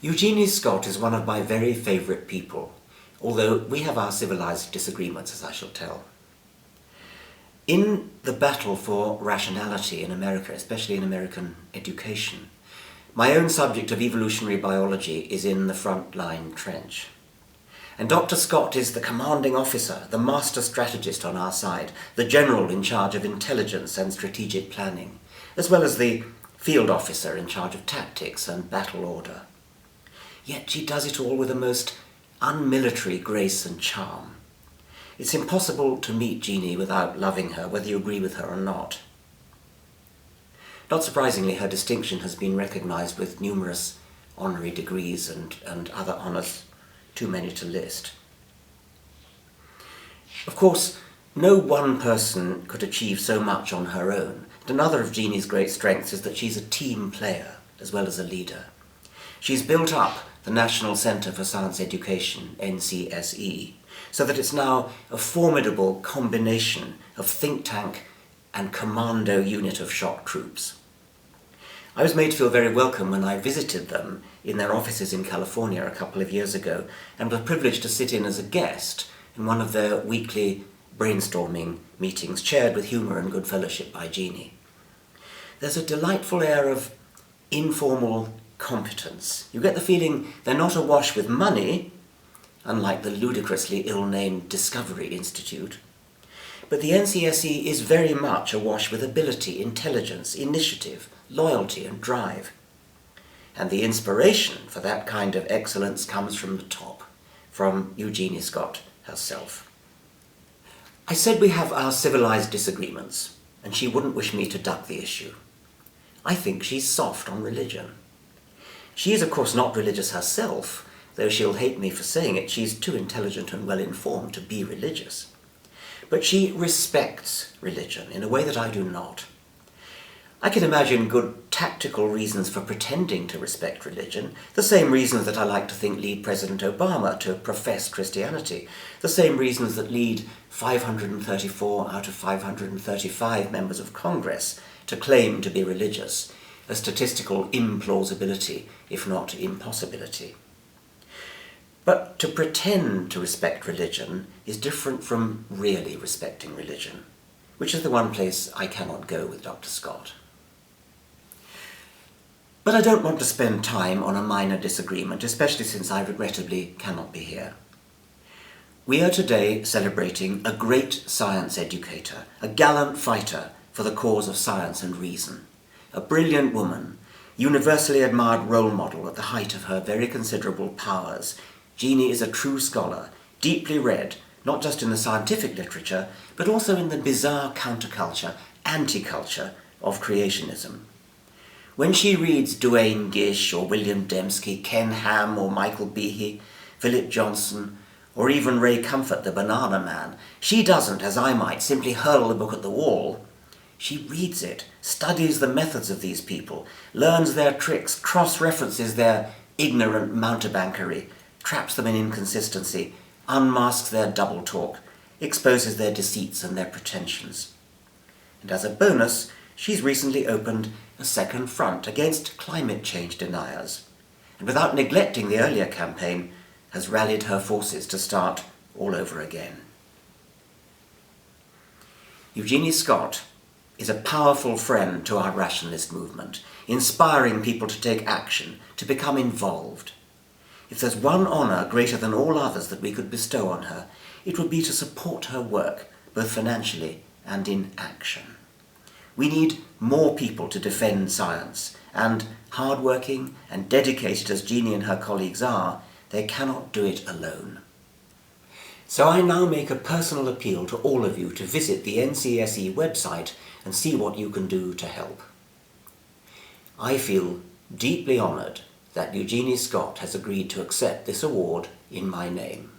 Eugenie Scott is one of my very favourite people, although we have our civilised disagreements, as I shall tell. In the battle for rationality in America, especially in American education, my own subject of evolutionary biology is in the front-line trench. And Dr. Scott is the commanding officer, the master strategist on our side, the general in charge of intelligence and strategic planning, as well as the field officer in charge of tactics and battle order. Yet she does it all with a most unmilitary grace and charm. It's impossible to meet Jeannie without loving her, whether you agree with her or not. Not surprisingly, her distinction has been recognised with numerous honorary degrees and other honours, too many to list. Of course, no one person could achieve so much on her own. And another of Jeannie's great strengths is that she's a team player as well as a leader. She's built up the National Centre for Science Education, NCSE, so that it's now a formidable combination of think tank and commando unit of shock troops. I was made to feel very welcome when I visited them in their offices in California a couple of years ago and was privileged to sit in as a guest in one of their weekly brainstorming meetings chaired with humour and good fellowship by Jeannie. There's a delightful air of informal competence. You get the feeling they're not awash with money, unlike the ludicrously ill-named Discovery Institute, but the NCSE is very much awash with ability, intelligence, initiative, loyalty and drive. And the inspiration for that kind of excellence comes from the top, from Eugenie Scott herself. I said we have our civilised disagreements, and she wouldn't wish me to duck the issue. I think she's soft on religion. She is, of course, not religious herself, though she'll hate me for saying it. She's too intelligent and well-informed to be religious. But she respects religion in a way that I do not. I can imagine good tactical reasons for pretending to respect religion, the same reasons that I like to think lead President Obama to profess Christianity, the same reasons that lead 534 out of 535 members of Congress to claim to be religious, a statistical implausibility, if not impossibility. But to pretend to respect religion is different from really respecting religion, which is the one place I cannot go with Dr. Scott. But I don't want to spend time on a minor disagreement, especially since I regrettably cannot be here. We are today celebrating a great science educator, a gallant fighter for the cause of science and reason, a brilliant woman, universally admired role model at the height of her very considerable powers. Jeannie is a true scholar, deeply read, not just in the scientific literature, but also in the bizarre counterculture, anti-culture of creationism. When she reads Duane Gish or William Dembski, Ken Ham or Michael Behe, Philip Johnson, or even Ray Comfort, the Banana Man, she doesn't, as I might, simply hurl the book at the wall. She reads it, studies the methods of these people, learns their tricks, cross-references their ignorant mountebankery, traps them in inconsistency, unmasks their double talk, exposes their deceits and their pretensions. And as a bonus, she's recently opened a second front against climate change deniers, and without neglecting the earlier campaign, has rallied her forces to start all over again. Eugenie Scott is a powerful friend to our rationalist movement, inspiring people to take action, to become involved. If there's one honour greater than all others that we could bestow on her, it would be to support her work, both financially and in action. We need more people to defend science, and hard-working and dedicated as Jeannie and her colleagues are, they cannot do it alone. So I now make a personal appeal to all of you to visit the NCSE website and see what you can do to help. I feel deeply honoured that Eugenie Scott has agreed to accept this award in my name.